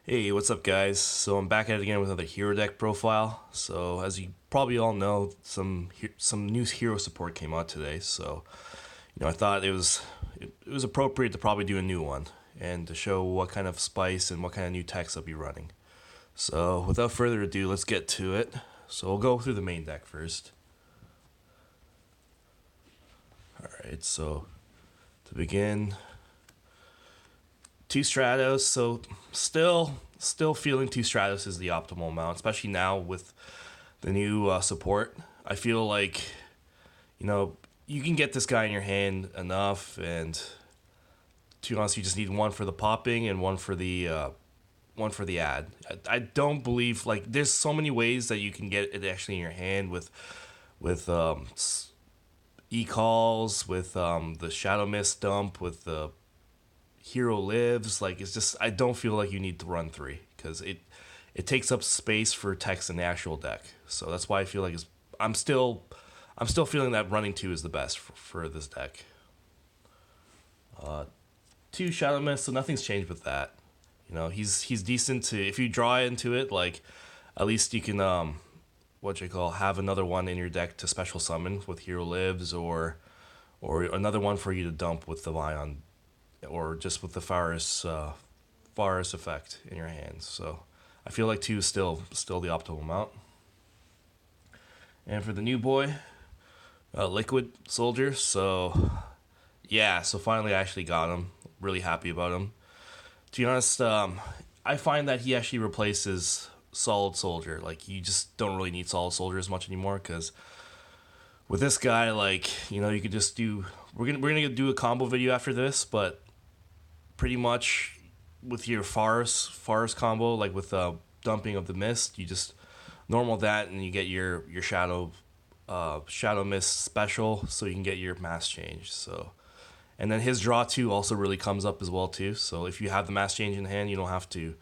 Hey, what's up, guys? So I'm back at it again with another hero deck profile. So as you probably all know, some new hero support came out today. So I thought it was appropriate to probably do a new one and to show what kind of spice and what kind of new techs I'll be running. So without further ado, let's get to it. So we'll go through the main deck first. All right. So to begin, two Stratos. So still feeling two Stratos is the optimal amount, especially now with the new support. I feel like you can get this guy in your hand enough, and to be honest, you just need one for the popping and one for the ad. I don't believe like there's so many ways that you can get it actually in your hand with e-calls, with the Shadow Mist dump, with the Hero Lives. Like it's just I don't feel like you need to run three because it takes up space for text in the actual deck. So that's why I feel like I'm still feeling that running two is the best for this deck. Two Shadow Mist, so nothing's changed with that. He's decent to if you draw into it. Like at least you can what you call have another one in your deck to special summon with Hero Lives or another one for you to dump with the Vion or just with the Faris effect in your hands. So I feel like two is still the optimal amount. And for the new boy, Liquid Soldier. So yeah, so finally I actually got him. Really happy about him. To be honest, I find that he actually replaces Solid Soldier. Like you just don't really need Solid Soldier as much anymore because with this guy, like you could just do. We're gonna do a combo video after this, but pretty much with your Faris combo, like with dumping of the mist, you just normal that and you get your shadow mist special, so you can get your mass change. So and then his draw two also really comes up as well too. So if you have the mass change in hand, you don't have to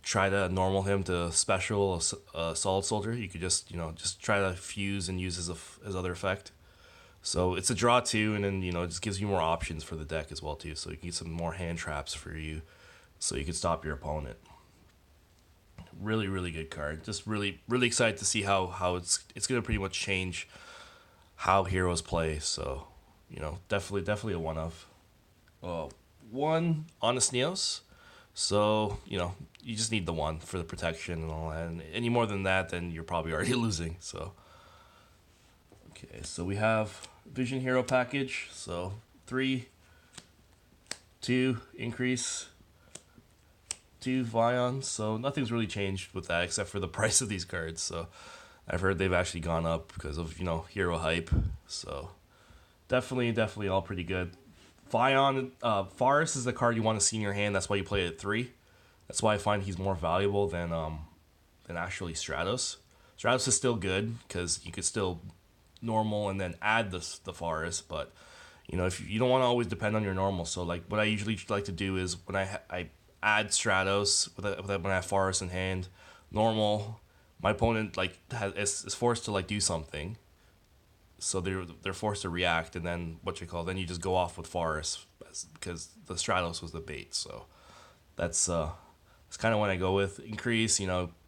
try to normal him to special a solid soldier. You could just try to fuse and use his other effect. So it's a draw two, and then it just gives you more options for the deck as well too. So you can get some more hand traps for you, so you can stop your opponent. Really, really good card. Just really, really excited to see how it's gonna pretty much change how heroes play. So definitely a one of. One Honest Neos. So you just need the one for the protection and all that. And any more than that, then you're probably already losing. So okay, so we have Vision Hero package. So 3, 2 increase, 2 Vions. So nothing's really changed with that except for the price of these cards. So I've heard they've actually gone up because of hero hype. So definitely all pretty good. Vion, Faris is the card you want to see in your hand. That's why you play it at 3. That's why I find he's more valuable than actually Stratos. Stratos is still good because you could still normal and then add the Faris, but if you don't want to always depend on your normal. So like what I usually like to do is when I add Stratos when I have Faris in hand, normal, my opponent like is forced to like do something, so they're forced to react, and then then you just go off with Faris because the Stratos was the bait. So that's kind of when I go with increase.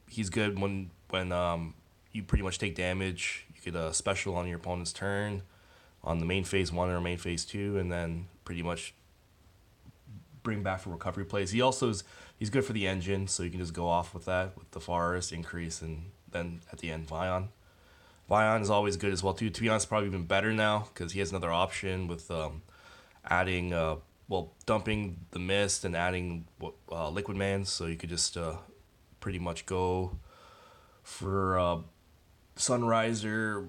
He's good when you pretty much take damage. You could special on your opponent's turn on the main phase 1 or main phase 2, and then pretty much bring back for recovery plays. He's good for the engine, so you can just go off with that with the Forest increase, and then at the end Vion. Vion is always good as well too. To be honest, probably even better now because he has another option with adding dumping the mist and adding liquid man, so you could just pretty much go for Sunriser,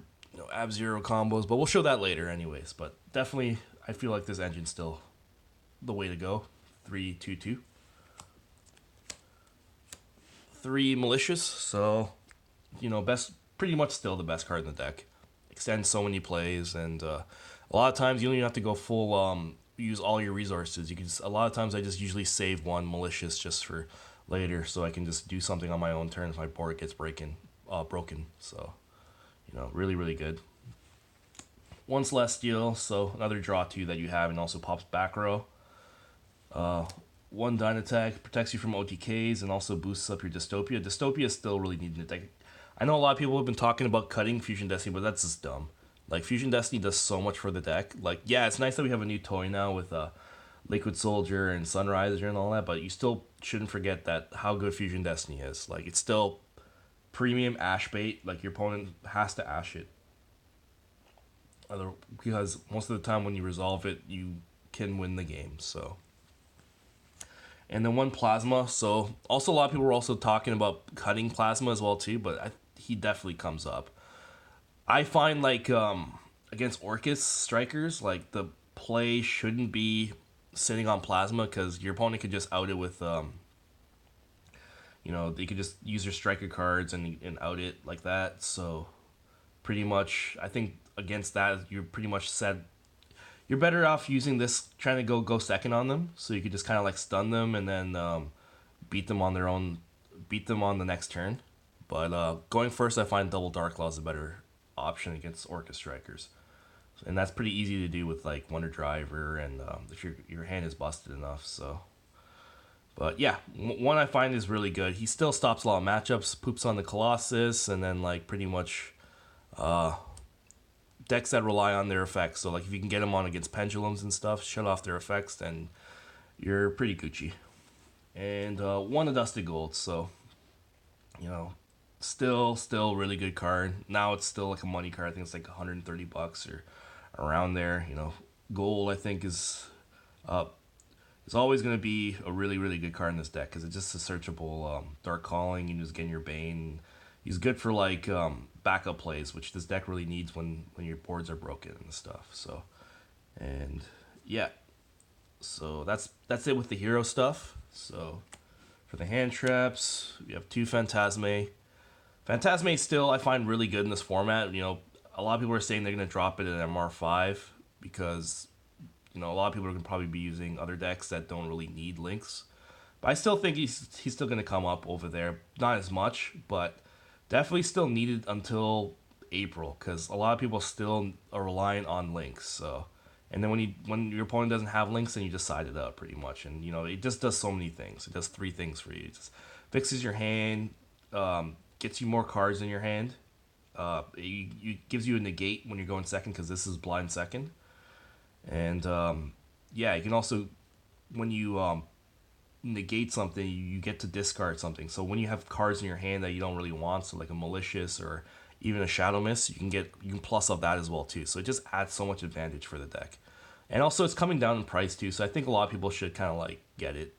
Ab Zero combos, but we'll show that later, anyways. But definitely, I feel like this engine's still the way to go. 3, 2, 2. 3 malicious, so best, pretty much still the best card in the deck. Extends so many plays, and a lot of times you don't even have to go full use all your resources. You can a lot of times I just usually save one malicious just for later, so I can just do something on my own turn if my board gets broken. So really, really good. One Celestial, so another draw two that you have, and also pops back row. one Dyne attack, protects you from OTKs, and also boosts up your Dystopia. Dystopia is still really needing it. Like, I know a lot of people have been talking about cutting Fusion Destiny, but that's just dumb. Like, Fusion Destiny does so much for the deck. Like, yeah, it's nice that we have a new toy now with Liquid Soldier and Sunriser and all that, but you still shouldn't forget that how good Fusion Destiny is. Like, it's still premium Ash bait. Like, your opponent has to Ash it. Because most of the time when you resolve it, you can win the game. So, and then one Plasma. So also a lot of people were also talking about cutting Plasma as well too, but he definitely comes up. I find like against Orcus strikers, like the play shouldn't be sitting on Plasma because your opponent could just out it with they could just use their striker cards and out it like that. So pretty much, I think against that you're pretty much set. You're better off using this, trying to go second on them, so you could just kind of like stun them and then beat them on their own, beat them on the next turn. But going first, I find double Dark Claw is a better option against Orca Strikers, and that's pretty easy to do with like Wonder Driver and if your hand is busted enough. So, but yeah, one I find is really good. He still stops a lot of matchups, poops on the Colossus, and then like pretty much decks that rely on their effects. So like if you can get them on against pendulums and stuff, shut off their effects, then you're pretty Gucci. And one a Dusted Gold, so you know, still really good card. Now it's still like a money card. I think it's like $130 or around there. You know, gold I think uh is always going to be a really good card in this deck because it's just a searchable Dark Calling. You just get your Bane. He's good for like backup plays, which this deck really needs when your boards are broken and stuff. So, and yeah, so that's it with the hero stuff. So for the hand traps, we have two Phantasme. Phantasme still I find really good in this format. You know, a lot of people are saying they're gonna drop it in MR5 because a lot of people are gonna probably be using other decks that don't really need links. But I still think he's still gonna come up over there. Not as much, but definitely still needed until April because a lot of people still are relying on links. So, and then when your opponent doesn't have links, then you just side it up pretty much, and it just does so many things. It does three things for you. It just fixes your hand, gets you more cards in your hand. Gives you a negate when you're going second because this is blind second, and yeah, you can also when you negate something, you get to discard something. So when you have cards in your hand that you don't really want, so like a malicious or even a shadow miss, you can plus up that as well too. So it just adds so much advantage for the deck. And also it's coming down in price too, so I think a lot of people should kind of like get it,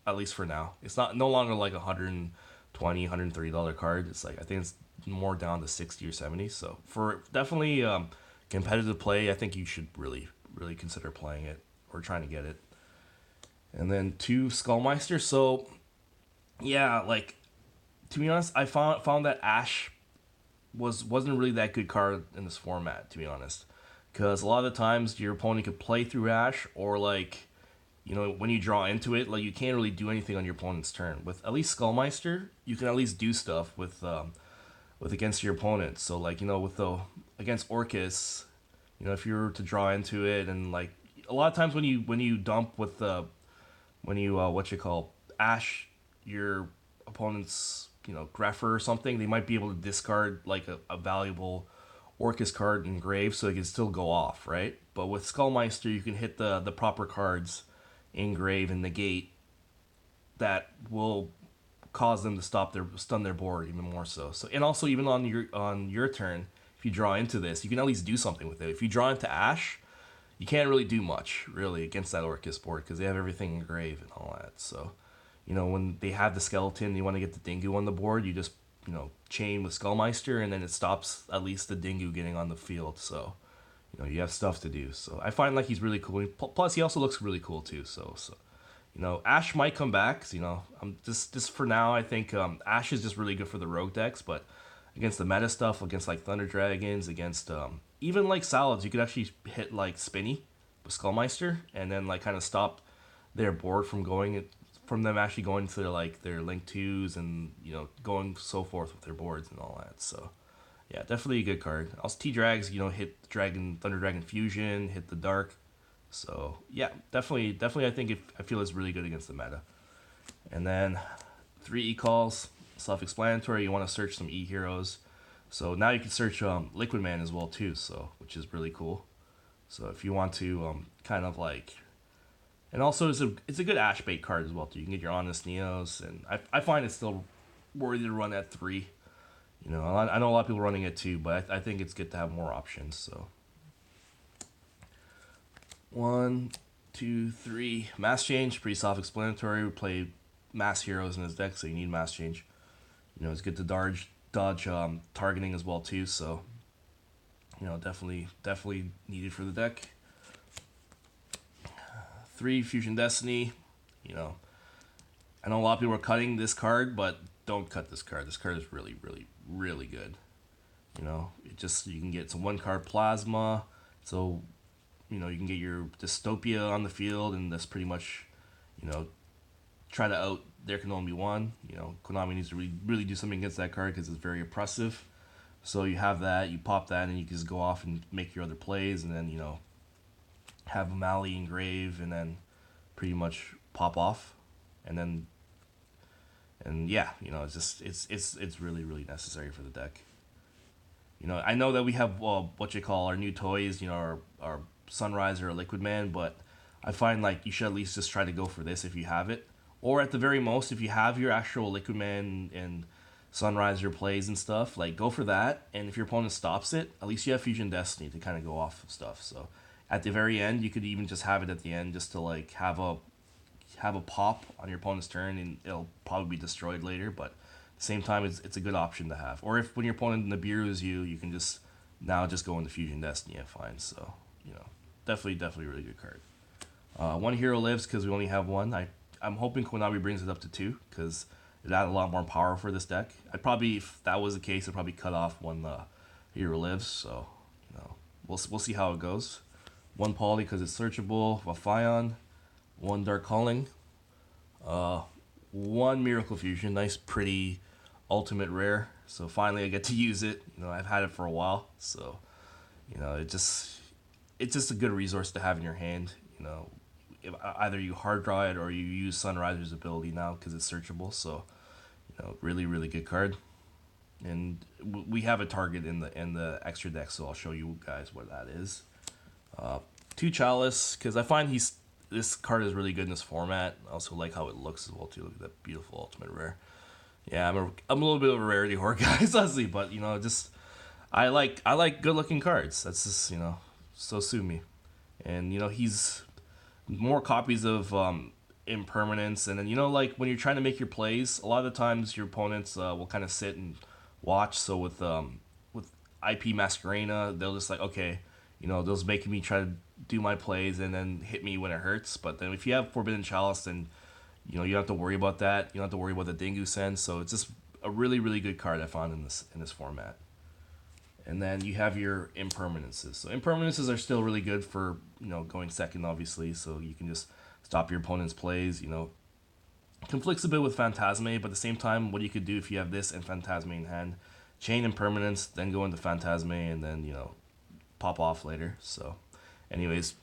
at least for now. It's not no longer like $120, $130 card. It's like I think it's more down to 60 or 70. So for definitely competitive play, I think you should really consider playing it or trying to get it. And then two Skullmeister. So yeah, like to be honest, I found that Ash wasn't really that good card in this format, to be honest, because a lot of the times your opponent could play through Ash or like when you draw into it, like you can't really do anything on your opponent's turn. With at least Skullmeister, you can at least do stuff with against your opponent. So like with the against Orcus, if you were to draw into it and like a lot of times when you dump with the when you what you call Ash your opponent's Greffer or something, they might be able to discard like a valuable Orcus card in grave, so it can still go off, right? But with Skullmeister, you can hit the proper cards in grave and negate that will cause them to stun their board even more so. So and also even on your turn, if you draw into this, you can at least do something with it. If you draw into Ash, you can't really do much really against that Orcus board because they have everything in grave and all that. So when they have the skeleton, you want to get the Dingu on the board, you just chain with Skullmeister, and then it stops at least the Dingu getting on the field. So you have stuff to do. So I find like he's really cool. Plus he also looks really cool too. So Ash might come back. So, I'm just for now. I think Ash is just really good for the rogue decks, but against the meta stuff, against like Thunder Dragons, against even like Salads, you could actually hit like Spinny with Skullmeister, and then like kind of stop their board from them actually going to their Link 2s and going so forth with their boards and all that. So yeah, definitely a good card. Also T-Drags, hit Thunder Dragon Fusion, hit the Dark So yeah, definitely, I think I feel it's really good against the meta. And then three e-calls, self-explanatory. You want to search some e-heroes. So now you can search Liquid Man as well too. So which is really cool. So if you want to kind of like, and also it's a good Ash bait card as well too. You can get your Honest Neos, and I find it's still worthy to run at 3. You know, I know a lot of people running it too, but I think it's good to have more options. So 1, 2, 3. Mass change, pretty self-explanatory. We play mass heroes in his deck, so you need mass change. You know, it's good to dodge targeting as well too. So you know, definitely needed for the deck. 3, Fusion Destiny. You know, I know a lot of people are cutting this card, but don't cut this card. This card is really good. You know, it just, you can get some 1 card plasma. So you know, you can get your dystopia on the field, and that's pretty much, you know, try to out there can only be one. You know, Konami needs to really do something against that card because it's very oppressive. So you have that, you pop that, and you can just go off and make your other plays, and then, you know, have Mali engrave, and then pretty much pop off, and then, and yeah, you know, it's really necessary for the deck. You know, I know that we have what you call our new toys, you know, our Sunrise or Liquid Man, but I find like you should at least just try to go for this if you have it, or at the very most, if you have your actual Liquid Man and Sunriser plays and stuff, like go for that. And if your opponent stops it, at least you have Fusion Destiny to kind of go off of stuff. So at the very end, you could even just have it at the end just to like have a pop on your opponent's turn, and it'll probably be destroyed later. But at the same time, it's a good option to have. Or if when your opponent Nibiru's you can just now just go into Fusion Destiny and fine. So you know, definitely really good card. 1 hero lives because we only have one. I'm hoping Konami brings it up to 2 because it add a lot more power for this deck. I'd probably, if that was the case, I'd probably cut off one hero lives. So you know, we'll see how it goes. 1 poly because it's searchable. Vafion. 1 dark calling. 1 miracle fusion. Nice, pretty ultimate rare. So finally I get to use it. You know, I've had it for a while. So you know, it's just a good resource to have in your hand. You know, if, either you hard draw it or you use Sunriser's ability now because it's searchable. So you know, really good card. And we have a target in the extra deck, so I'll show you guys what that is. 2 Chalice because I find this card is really good in this format. I also like how it looks as well too. Look at that beautiful ultimate rare. Yeah, I'm a little bit of a rarity whore, guys, honestly, but you know, just I like good looking cards. That's just, you know, so sue me. And you know, he's more copies of impermanence, and then, you know, like when you're trying to make your plays, a lot of the times your opponents will kind of sit and watch. So with IP Masquerena, they'll just like, okay, you know, those making me try to do my plays and then hit me when it hurts. But then if you have Forbidden Chalice, then you know, you don't have to worry about that. You don't have to worry about the Dingu Sense. So it's just a really good card I found in this format. And then you have your impermanences. So impermanences are still really good for, you know, going second, obviously. So you can just stop your opponent's plays. You know, conflicts a bit with Phantasme, but at the same time, what you could do if you have this and Phantasme in hand, chain impermanence, then go into Phantasme, and then, you know, pop off later. So, anyways,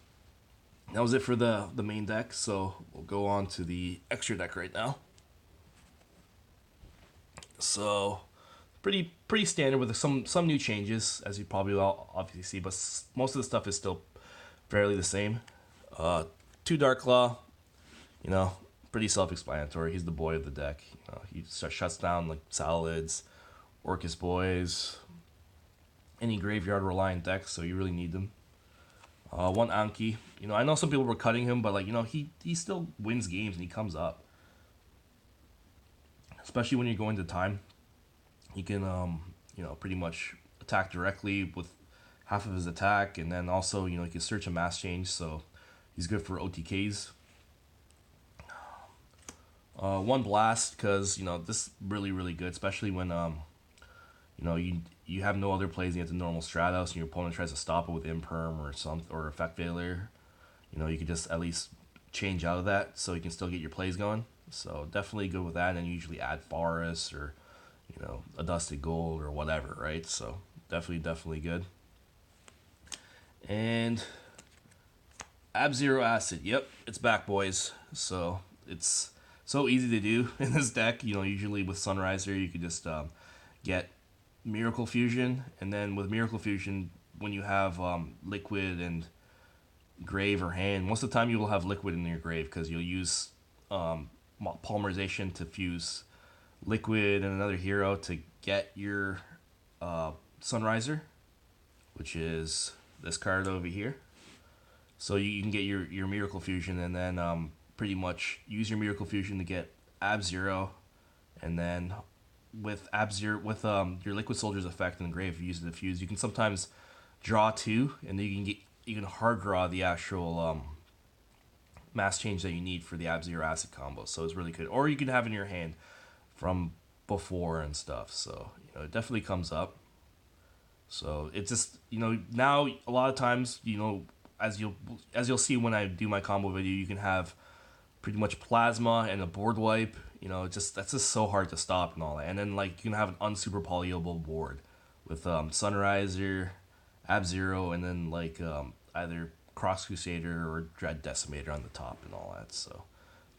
that was it for the main deck. So we'll go on to the extra deck right now. So pretty standard with some new changes, as you probably all obviously see, but most of the stuff is still fairly the same. 2 Dark Claw, you know, pretty self-explanatory. He's the boy of the deck. You know, he shuts down like Salads, Orcus Boys, any graveyard reliant deck, so you really need them. 1 Anki. You know, I know some people were cutting him, but like, you know, he still wins games and he comes up. Especially when you're going to time. He can you know, pretty much attack directly with half of his attack, and then also, you know, he can search a mass change, so he's good for OTKs. 1 Blast, because, you know, this is really good, especially when you know, you have no other plays against a normal Stratos, and your opponent tries to stop it with Imperm or or Effect Failure. You know, you can just at least change out of that, so you can still get your plays going. So definitely good with that, and usually add Forest or, you know, a Dusted Gold or whatever, right? So definitely good. And Ab Zero Acid. Yep, it's back, boys. So it's so easy to do in this deck. You know, usually with Sunriser, you could just get Miracle Fusion, and then with Miracle Fusion, when you have Liquid and Grave or Hand, most of the time you will have Liquid in your Grave because you'll use Polymerization to fuse Liquid and another hero to get your Sunriser, which is this card over here. So you can get your Miracle Fusion and then pretty much use your Miracle Fusion to get Ab Zero, and then with Ab Zero with your Liquid Soldier's effect in the grave, if you use it to fuse, you can sometimes draw two, and then you can hard draw the actual mass change that you need for the Ab Zero Acid combo. So it's really good. Or you can have it in your hand from before and stuff. So it definitely comes up. So it's just now a lot of times as you'll see when I do my combo video, you can have pretty much plasma and a board wipe. That's just so hard to stop and all that. And then you can have an unsuper polyable board with Sunriser, Ab Zero, and then either Cross Crusader or Dread Decimator on the top and all that. So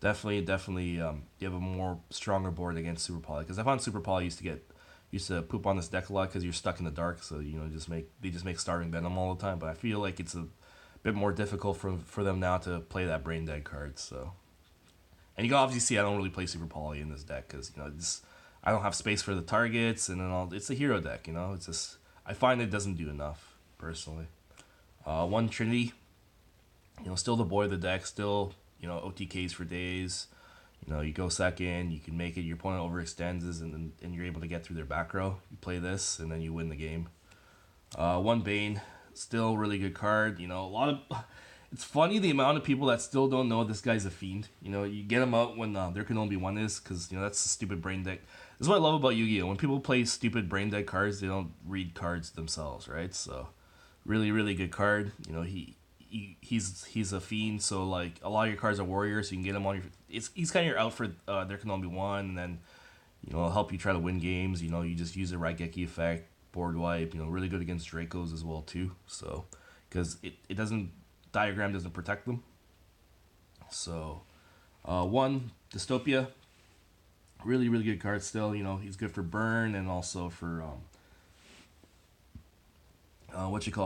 definitely, you have a more stronger board against Super Poly, because I found Super Poly used to poop on this deck a lot because you're stuck in the dark. So they just make Starving Venom all the time. But I feel like it's a bit more difficult for them now to play that Brain Dead card. So, and you can obviously see I don't really play Super Poly in this deck because I don't have space for the targets, and then it's a hero deck. It's just I find it doesn't do enough personally. One Trinity, still the boy of the deck, still OTKs for days. You go second, you can make it. Your opponent overextends, and you're able to get through their back row. You play this, and then you win the game. One Bane, still really good card. It's funny the amount of people that still don't know this guy's a fiend. You get him out when there can only be one is, because that's a stupid brain deck. This is what I love about Yu-Gi-Oh! When people play stupid brain deck cards, they don't read cards themselves, right? So, really, really good card. He's a fiend, so a lot of your cards are warriors, so you can get him on your. He's kind of your out for there can only be one, and then it'll help you try to win games. You just use the Raigeki effect, board wipe. Really good against Dracos as well too. So because it doesn't diagram doesn't protect them. So one Dystopia, really really good card still. He's good for burn and also for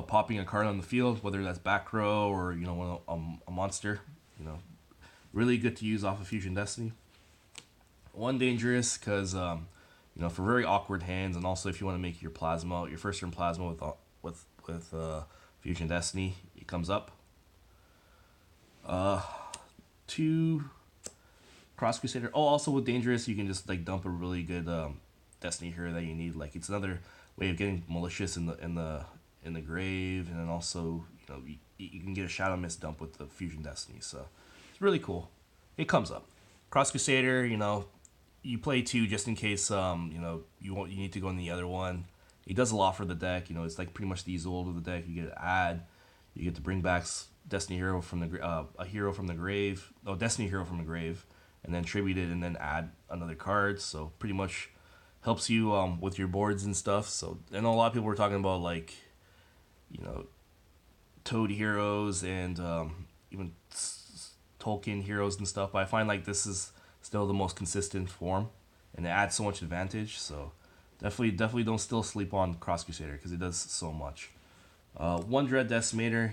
popping a card on the field, whether that's back row or a monster. Really good to use off of Fusion Destiny. One dangerous because for very awkward hands, and also if you want to make your plasma, your first turn plasma with Fusion Destiny, it comes up. Two Cross Crusader. Oh, also with dangerous, you can just dump a really good Destiny hero that you need. It's another way of getting malicious in the grave, and then also you can get a Shadow Mist dump with the Fusion Destiny. So it's really cool. It comes up. Cross Crusader, you play two just in case you need to go in the other one. He does a lot for the deck. It's pretty much the Isolde of the deck. You get to add, you get to bring back Destiny hero from the a hero from the grave, Destiny hero from the grave, and then tribute it and then add another card. So pretty much helps you with your boards and stuff. So I know a lot of people were talking about Toad heroes and even Tolkien heroes and stuff, but I find this is still the most consistent form, and it adds so much advantage. So definitely don't still sleep on Cross Crusader because it does so much. One Dread Decimator,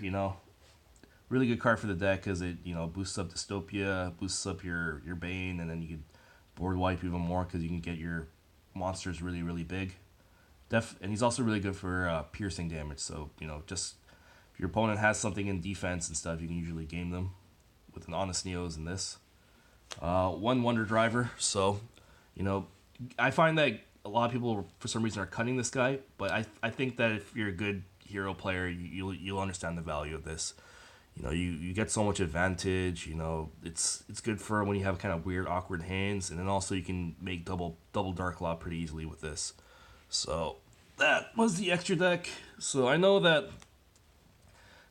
really good card for the deck because it boosts up Dystopia, boosts up your Bane, and then you can board wipe even more because you can get your monsters really really big. And he's also really good for piercing damage. So just if your opponent has something in defense and stuff, you can usually game them with an Honest Neos in this. One Wonder Driver. So I find that a lot of people for some reason are cutting this guy, but I think that if you're a good hero player, you'll understand the value of this. You get so much advantage. It's good for when you have kind of weird awkward hands, and then also you can make double Dark Law pretty easily with this. So that was the extra deck. So I know that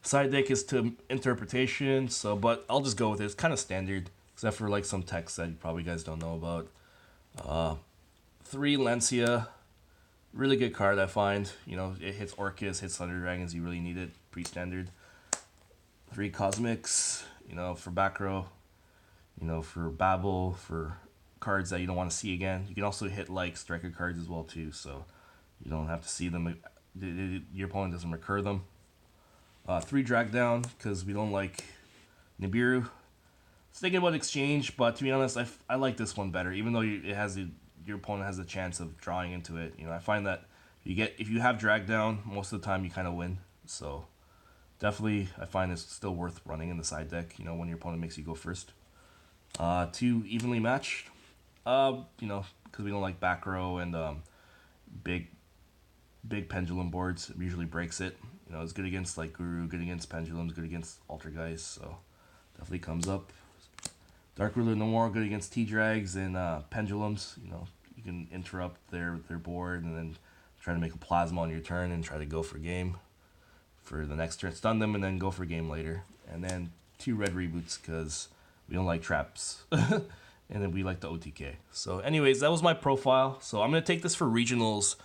side deck is to interpretation. So, but I'll just go with it. It's kind of standard, except for some text that you probably guys don't know about. 3 Lancia, really good card I find. It hits Orcus, hits Thunder Dragons. You really need it. Pretty standard. 3 cosmics, for back row, for Babel, for cards that you don't want to see again. You can also hit like striker cards as well too, so you don't have to see them. Your opponent doesn't recur them. 3 drag down because we don't like Nibiru. I was thinking about exchange, but to be honest, I like this one better. Even though your opponent has a chance of drawing into it. I find that if you have drag down, most of the time you kind of win. So definitely, I find it's still worth running in the side deck. When your opponent makes you go first. 2 evenly matched. Because we don't like back row and big pendulum boards. It usually breaks it. It's good against like Guru, good against pendulums, good against Altergeist. So definitely comes up. Dark Ruler no more good against T-Drags and pendulums. You can interrupt their board and then try to make a plasma on your turn and try to go for game for the next turn. Stun them and then go for game later. And then 2 red reboots because we don't like traps. And then we like the OTK. So anyways, that was my profile. So I'm going to take this for regionals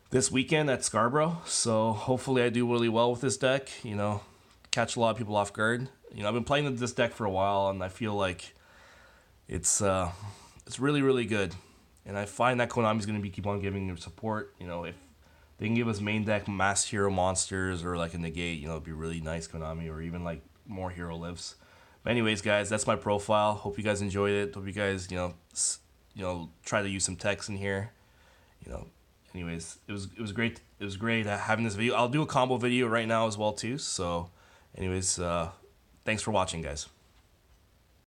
this weekend at Scarborough. So hopefully I do really well with this deck. Catch a lot of people off guard. I've been playing this deck for a while, and I feel like it's really, really good. And I find that Konami's going to keep on giving their support. If they can give us main deck mass hero monsters or like a negate, it'd be really nice, Konami, or even like more hero lives. But anyways, guys, that's my profile. Hope you guys enjoyed it. Hope you guys, try to use some text in here. Anyways, it was great. It was great having this video. I'll do a combo video right now as well too. So, anyways, thanks for watching, guys.